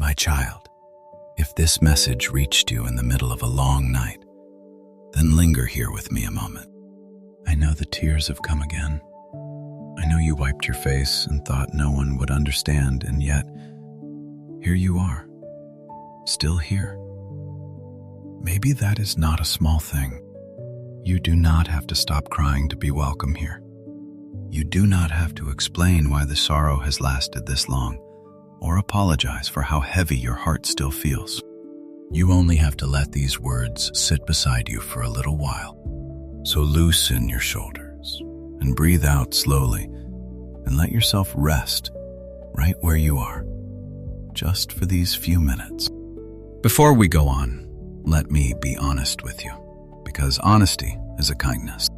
My child, if this message reached you in the middle of a long night, then linger here with me a moment. I know the tears have come again. I know you wiped your face and thought no one would understand, and yet, here you are, still here. Maybe that is not a small thing. You do not have to stop crying to be welcome here. You do not have to explain why the sorrow has lasted this long, or apologize for how heavy your heart still feels. You only have to let these words sit beside you for a little while. So loosen your shoulders and breathe out slowly and let yourself rest right where you are, just for these few minutes. Before we go on, let me be honest with you, because honesty is a kindness.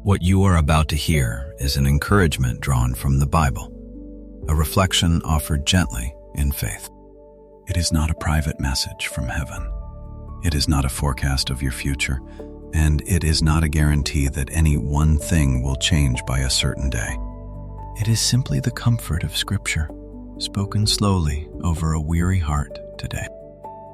What you are about to hear is an encouragement drawn from the Bible, a reflection offered gently in faith. It is not a private message from heaven. It is not a forecast of your future, and it is not a guarantee that any one thing will change by a certain day. It is simply the comfort of Scripture, spoken slowly over a weary heart today.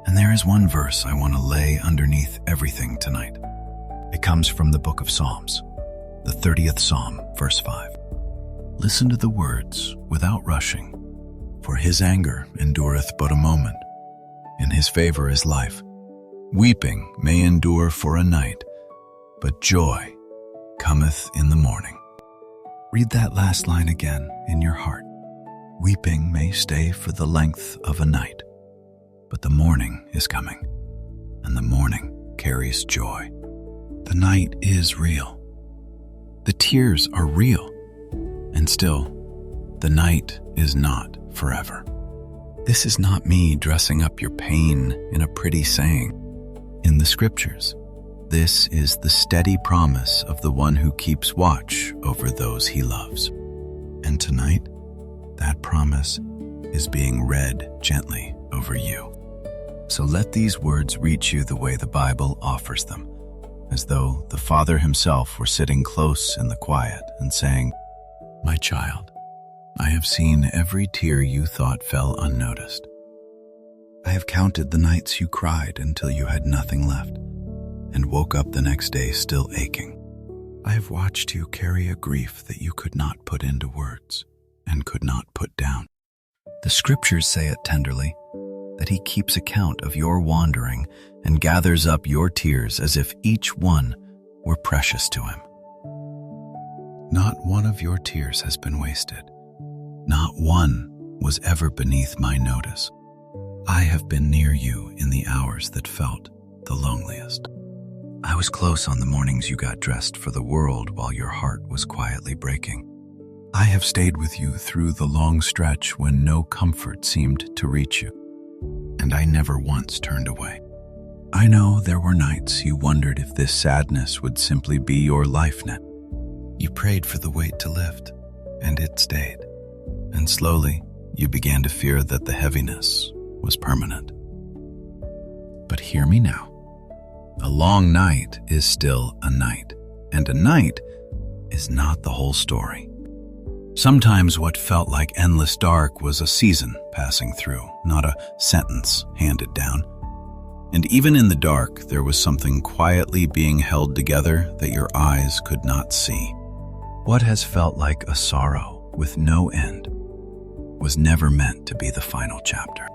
And there is one verse I want to lay underneath everything tonight. It comes from the book of Psalms, the 30th Psalm, verse 5. Listen to the words without rushing, for his anger endureth but a moment. In his favor is life. Weeping may endure for a night, but joy cometh in the morning. Read that last line again in your heart. Weeping may stay for the length of a night, but the morning is coming, and the morning carries joy. The night is real. The tears are real, and still, the night is not forever. This is not me dressing up your pain in a pretty saying. In the Scriptures, this is the steady promise of the one who keeps watch over those he loves. And tonight, that promise is being read gently over you. So let these words reach you the way the Bible offers them, as though the Father himself were sitting close in the quiet and saying, "My child, I have seen every tear you thought fell unnoticed. I have counted the nights you cried until you had nothing left, and woke up the next day still aching. I have watched you carry a grief that you could not put into words and could not put down. The Scriptures say it tenderly, that he keeps account of your wandering and gathers up your tears as if each one were precious to him. Not one of your tears has been wasted. Not one was ever beneath my notice. I have been near you in the hours that felt the loneliest. I was close on the mornings you got dressed for the world while your heart was quietly breaking. I have stayed with you through the long stretch when no comfort seemed to reach you, and I never once turned away. I know there were nights you wondered if this sadness would simply be your life net. You prayed for the weight to lift, and it stayed. And slowly, you began to fear that the heaviness was permanent. But hear me now. A long night is still a night, and a night is not the whole story. Sometimes what felt like endless dark was a season passing through, not a sentence handed down. And even in the dark, there was something quietly being held together that your eyes could not see. What has felt like a sorrow with no end was never meant to be the final chapter.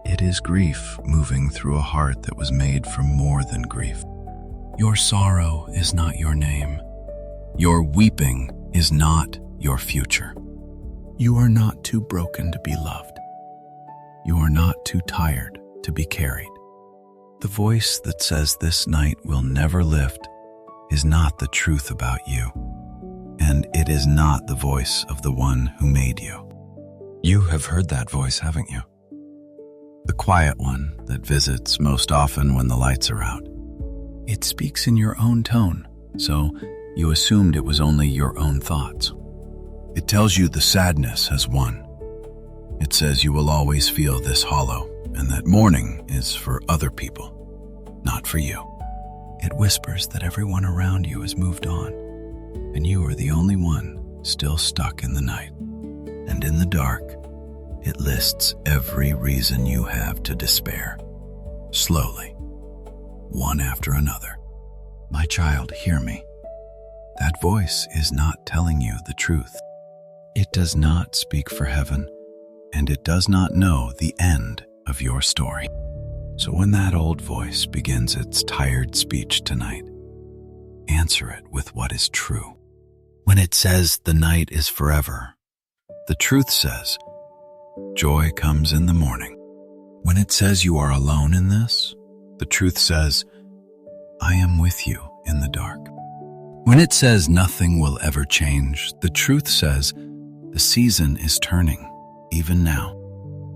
It is grief moving through a heart that was made from more than grief. Your sorrow is not your name. Your weeping is not your future. You are not too broken to be loved. You are not too tired to be carried. The voice that says this night will never lift is not the truth about you, and it is not the voice of the one who made you. You have heard that voice, haven't you? The quiet one that visits most often when the lights are out. It speaks in your own tone, so you assumed it was only your own thoughts. It tells you the sadness has won. It says you will always feel this hollow, and that mourning is for other people, not for you. It whispers that everyone around you has moved on, and you are the only one still stuck in the night. And in the dark, It lists every reason you have to despair, slowly, one after another. My child, hear me. That voice is not telling you the truth. It does not speak for heaven, and it does not know the end of your story. So when that old voice begins its tired speech tonight, answer it with what is true. When it says the night is forever, the truth says joy comes in the morning. When it says you are alone in this, the truth says I am with you in the dark. When it says nothing will ever change, the truth says the season is turning, even now.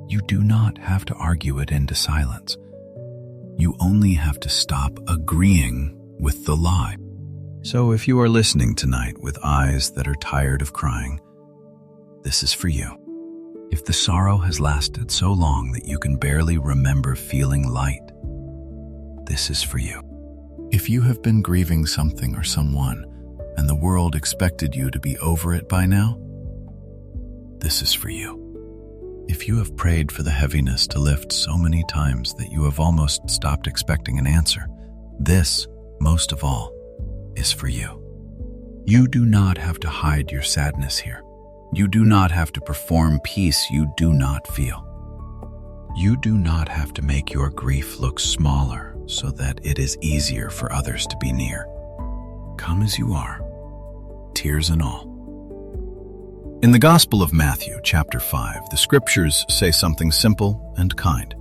You do not have to argue it into silence. You only have to stop agreeing with the lie. So if you are listening tonight with eyes that are tired of crying, this is for you. If the sorrow has lasted so long that you can barely remember feeling light, this is for you. If you have been grieving something or someone, and the world expected you to be over it by now, this is for you. If you have prayed for the heaviness to lift so many times that you have almost stopped expecting an answer, this, most of all, is for you. You do not have to hide your sadness here. You do not have to perform peace you do not feel. You do not have to make your grief look smaller so that it is easier for others to be near. Come as you are, tears and all. In the Gospel of Matthew, chapter 5, the scriptures say something simple and kind,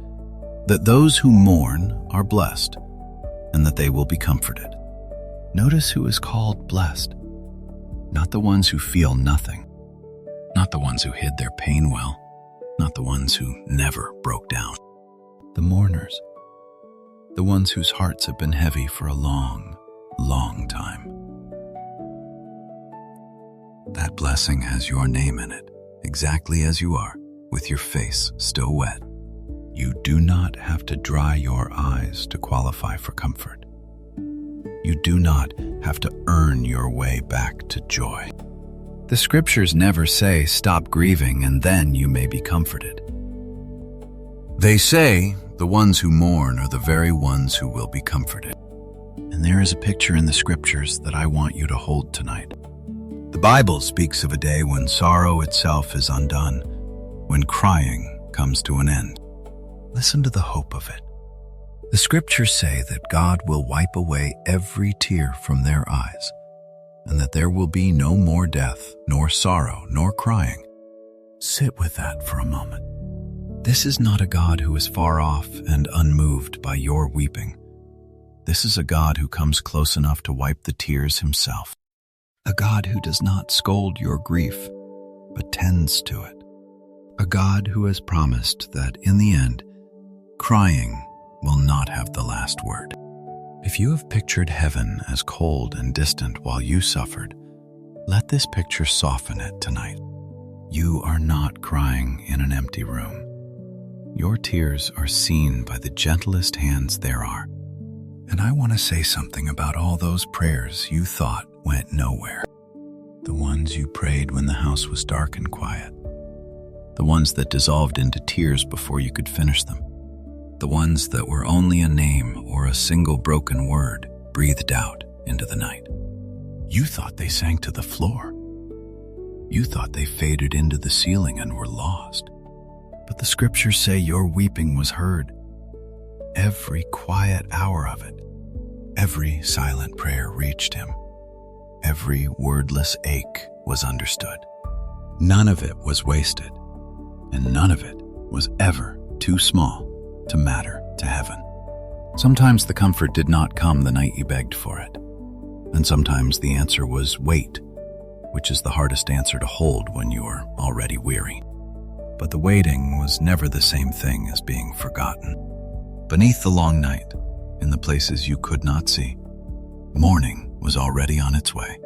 that those who mourn are blessed, and that they will be comforted. Notice who is called blessed, not the ones who feel nothing, not the ones who hid their pain well, not the ones who never broke down. The mourners, the ones whose hearts have been heavy for a long, long time. That blessing has your name in it, exactly as you are, with your face still wet. You do not have to dry your eyes to qualify for comfort. You do not have to earn your way back to joy. The scriptures never say, stop grieving and then you may be comforted. They say, the ones who mourn are the very ones who will be comforted. And there is a picture in the scriptures that I want you to hold tonight. The Bible speaks of a day when sorrow itself is undone, when crying comes to an end. Listen to the hope of it. The scriptures say that God will wipe away every tear from their eyes, and that there will be no more death, nor sorrow, nor crying. Sit with that for a moment. This is not a God who is far off and unmoved by your weeping. This is a God who comes close enough to wipe the tears himself. A God who does not scold your grief, but tends to it. A God who has promised that in the end, crying will not have the last word. If you have pictured heaven as cold and distant while you suffered, let this picture soften it tonight. You are not crying in an empty room. Your tears are seen by the gentlest hands there are. And I want to say something about all those prayers you thought went nowhere. The ones you prayed when the house was dark and quiet. The ones that dissolved into tears before you could finish them. The ones that were only a name or a single broken word breathed out into the night. You thought they sank to the floor. You thought they faded into the ceiling and were lost. But the scriptures say your weeping was heard. Every quiet hour of it. Every silent prayer reached him. Every wordless ache was understood. None of it was wasted, and none of it was ever too small to matter to heaven. Sometimes the comfort did not come the night you begged for it, and sometimes the answer was wait, which is the hardest answer to hold when you are already weary. But the waiting was never the same thing as being forgotten. Beneath the long night, in the places you could not see, morning was already on its way.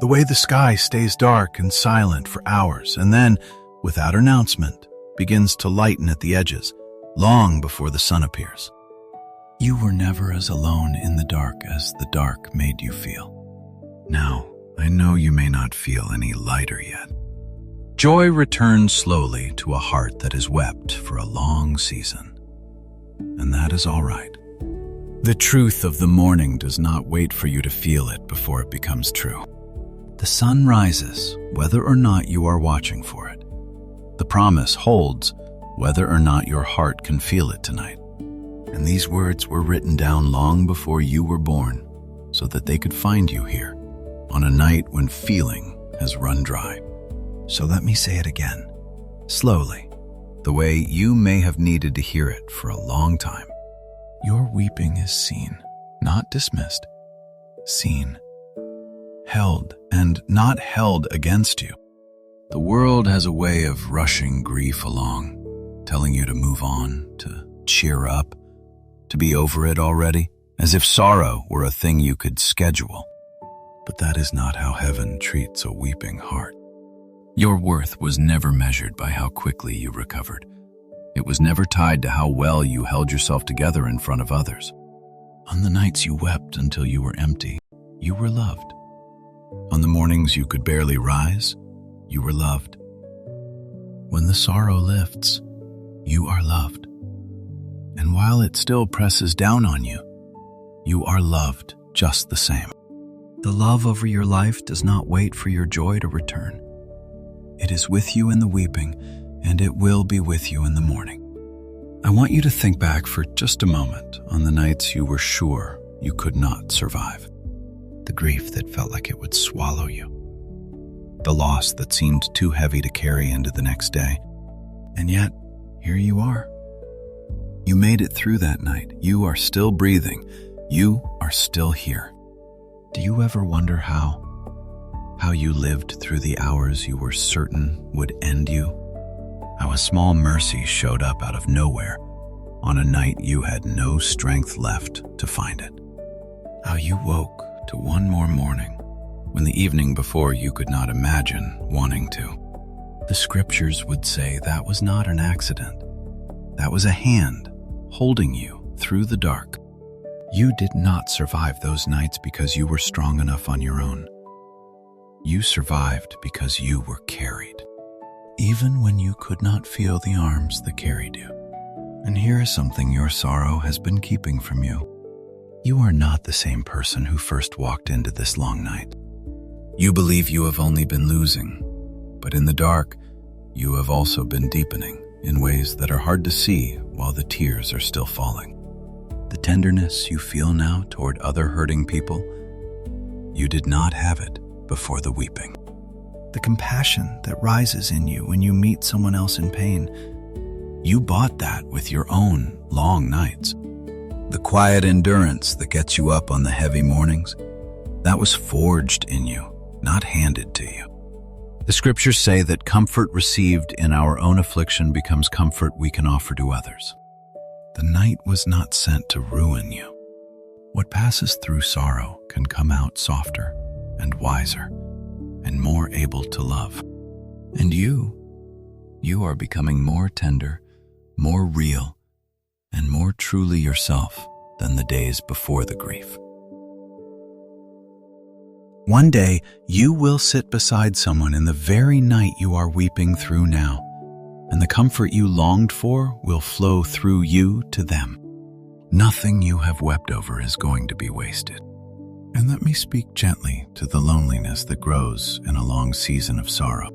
The way the sky stays dark and silent for hours and then, without announcement, begins to lighten at the edges, long before the sun appears. You were never as alone in the dark as the dark made you feel. Now, I know you may not feel any lighter yet, Joy returns slowly to a heart that has wept for a long season. And that is all right. The truth of the morning does not wait for you to feel it before it becomes true. The sun rises, whether or not you are watching for it. The promise holds, whether or not your heart can feel it tonight. And these words were written down long before you were born, so that they could find you here, on a night when feeling has run dry. So let me say it again, slowly, the way you may have needed to hear it for a long time. Your weeping is seen, not dismissed. Seen, held, and not held against you. The world has a way of rushing grief along, telling you to move on, to cheer up, to be over it already, as if sorrow were a thing you could schedule. But that is not how heaven treats a weeping heart. Your worth was never measured by how quickly you recovered. It was never tied to how well you held yourself together in front of others. On the nights you wept until you were empty, you were loved. On the mornings you could barely rise, you were loved. When the sorrow lifts, you are loved. And while it still presses down on you, you are loved just the same. The love over your life does not wait for your joy to return. It is with you in the weeping, and it will be with you in the morning. I want you to think back for just a moment on the nights you were sure you could not survive. The grief that felt like it would swallow you. The loss that seemed too heavy to carry into the next day. And yet, here you are. You made it through that night. You are still breathing. You are still here. Do you ever wonder how you lived through the hours you were certain would end you? How a small mercy showed up out of nowhere on a night you had no strength left to find it. How you woke to one more morning when the evening before you could not imagine wanting to. The scriptures would say that was not an accident. That was a hand holding you through the dark. You did not survive those nights because you were strong enough on your own. You survived because you were carried, even when you could not feel the arms that carried you. And here is something your sorrow has been keeping from you. You are not the same person who first walked into this long night. You believe you have only been losing, but in the dark, you have also been deepening in ways that are hard to see while the tears are still falling. The tenderness you feel now toward other hurting people, you did not have it before the weeping. The compassion that rises in you when you meet someone else in pain, you bought that with your own long nights. The quiet endurance that gets you up on the heavy mornings, that was forged in you, not handed to you. The scriptures say that comfort received in our own affliction becomes comfort we can offer to others. The night was not sent to ruin you. What passes through sorrow can come out softer and wiser and more able to love. And you are becoming more tender, more real, and more truly yourself than the days before the grief. One day, you will sit beside someone in the very night you are weeping through now, and the comfort you longed for will flow through you to them. Nothing you have wept over is going to be wasted. And let me speak gently to the loneliness that grows in a long season of sorrow.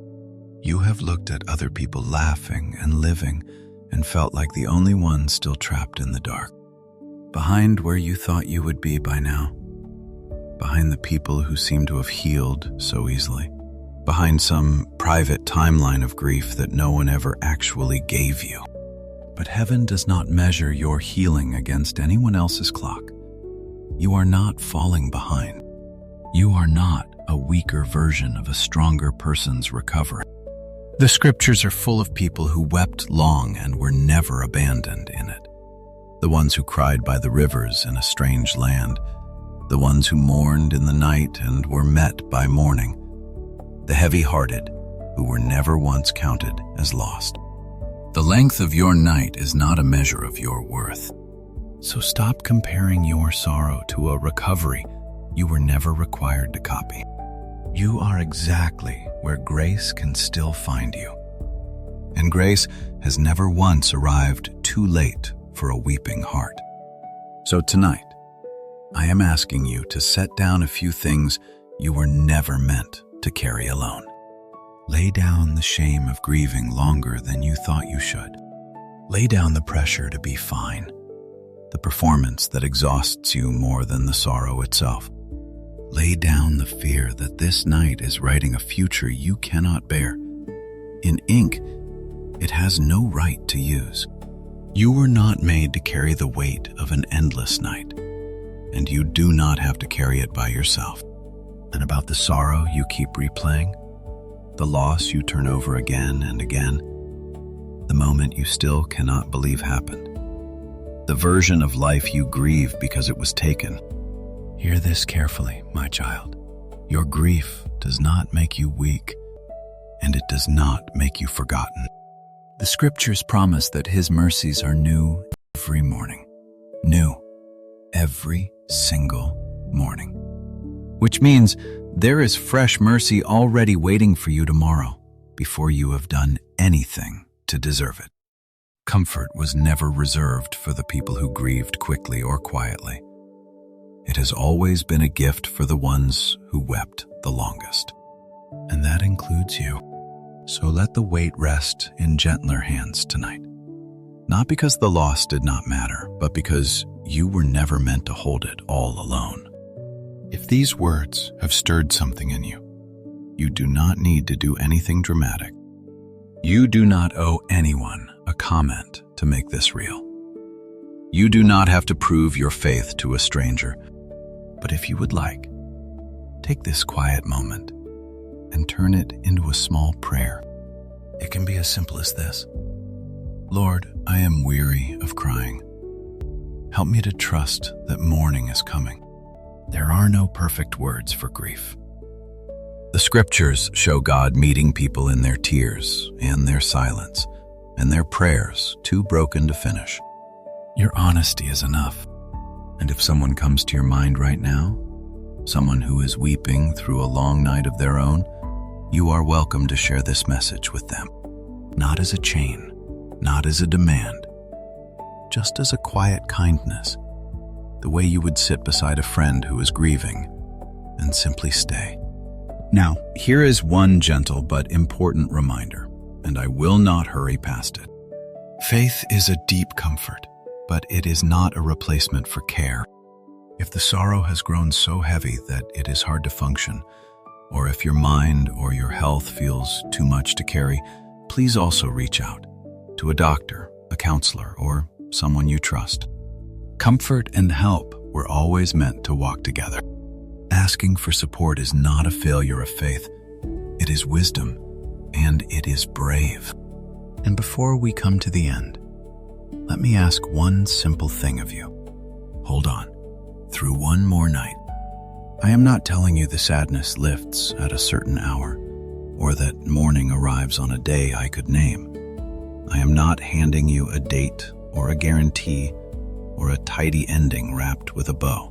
You have looked at other people laughing and living and felt like the only one still trapped in the dark. Behind where you thought you would be by now. Behind the people who seem to have healed so easily. Behind some private timeline of grief that no one ever actually gave you. But heaven does not measure your healing against anyone else's clock. You are not falling behind. You are not a weaker version of a stronger person's recovery. The scriptures are full of people who wept long and were never abandoned in it. The ones who cried by the rivers in a strange land. The ones who mourned in the night and were met by morning. The heavy-hearted who were never once counted as lost. The length of your night is not a measure of your worth. So stop comparing your sorrow to a recovery you were never required to copy. You are exactly where grace can still find you. And grace has never once arrived too late for a weeping heart. So tonight, I am asking you to set down a few things you were never meant to carry alone. Lay down the shame of grieving longer than you thought you should. Lay down the pressure to be fine, the performance that exhausts you more than the sorrow itself. Lay down the fear that this night is writing a future you cannot bear. In ink, it has no right to use. You were not made to carry the weight of an endless night, and you do not have to carry it by yourself. And about the sorrow you keep replaying, the loss you turn over again and again, the moment you still cannot believe happened, the version of life you grieve because it was taken. Hear this carefully, my child. Your grief does not make you weak, and it does not make you forgotten. The scriptures promise that His mercies are new every morning. New every single morning. Which means there is fresh mercy already waiting for you tomorrow before you have done anything to deserve it. Comfort was never reserved for the people who grieved quickly or quietly. It has always been a gift for the ones who wept the longest. And that includes you. So let the weight rest in gentler hands tonight. Not because the loss did not matter, but because you were never meant to hold it all alone. If these words have stirred something in you, you do not need to do anything dramatic. You do not owe anyone a comment to make this real. You do not have to prove your faith to a stranger, but if you would like, take this quiet moment and turn it into a small prayer. It can be as simple as this. Lord, I am weary of crying. Help me to trust that morning is coming. There are no perfect words for grief. The scriptures show God meeting people in their tears and their silence and their prayers too broken to finish. Your honesty is enough. And if someone comes to your mind right now, someone who is weeping through a long night of their own, you are welcome to share this message with them. Not as a chain, not as a demand, just as a quiet kindness, the way you would sit beside a friend who is grieving and simply stay. Now, here is one gentle but important reminder, and I will not hurry past it. Faith is a deep comfort, but it is not a replacement for care. If the sorrow has grown so heavy that it is hard to function, or if your mind or your health feels too much to carry, please also reach out to a doctor, a counselor, or someone you trust. Comfort and help were always meant to walk together. Asking for support is not a failure of faith. It is wisdom, and it is brave. And before we come to the end, let me ask one simple thing of you. Hold on, through one more night. I am not telling you the sadness lifts at a certain hour, or that morning arrives on a day I could name. I am not handing you a date or a guarantee or a tidy ending wrapped with a bow.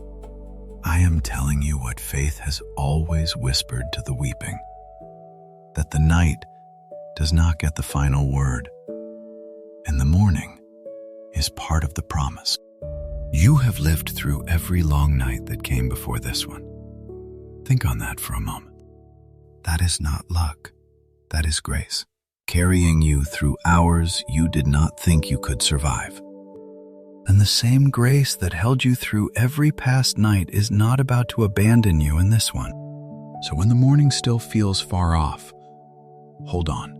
I am telling you what faith has always whispered to the weeping, that the night does not get the final word, and the morning is part of the promise. You have lived through every long night that came before this one. Think on that for a moment. That is not luck. That is grace, carrying you through hours you did not think you could survive. And the same grace that held you through every past night is not about to abandon you in this one. So when the morning still feels far off, hold on.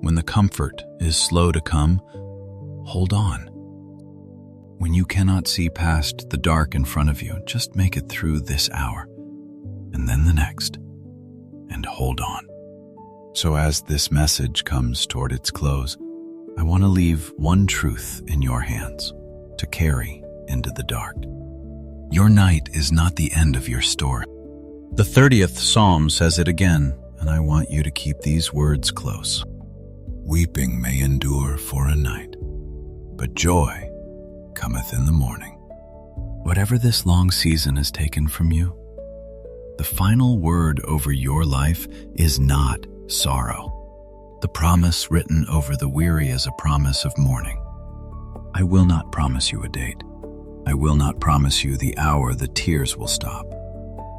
When the comfort is slow to come, hold on. When you cannot see past the dark in front of you, just make it through this hour, and then the next, and hold on. So as this message comes toward its close, I want to leave one truth in your hands to carry into the dark. Your night is not the end of your story. The 30th Psalm says it again, and I want you to keep these words close. Weeping may endure for a night, but joy cometh in the morning. Whatever this long season has taken from you, The final word over your life is not sorrow. The promise written over the weary is a promise of morning. I will not promise you a date. I will not promise you the hour the tears will stop.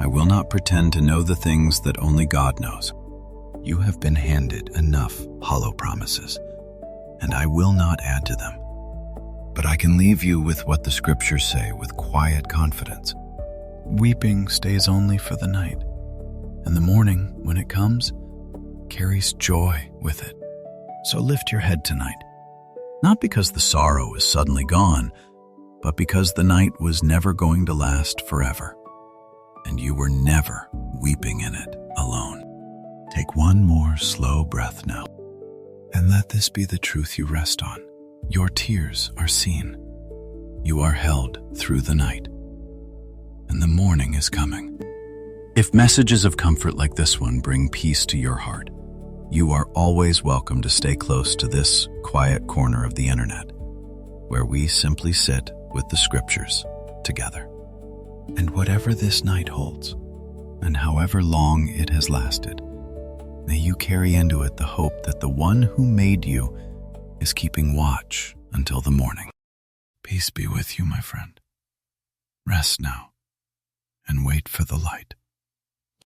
I will not pretend to know the things that only God knows. You have been handed enough hollow promises, and I will not add to them. But I can leave you with what the scriptures say with quiet confidence. Weeping stays only for the night, and the morning, when it comes, carries joy with it. So lift your head tonight, not because the sorrow is suddenly gone, but because the night was never going to last forever, and you were never weeping in it alone. Take one more slow breath now, and let this be the truth you rest on. Your tears are seen. You are held through the night, and the morning is coming. If messages of comfort like this one bring peace to your heart, you are always welcome to stay close to this quiet corner of the internet, where we simply sit with the scriptures together. And whatever this night holds, and however long it has lasted, may you carry into it the hope that the one who made you is keeping watch until the morning. Peace be with you, my friend. Rest now, and wait for the light.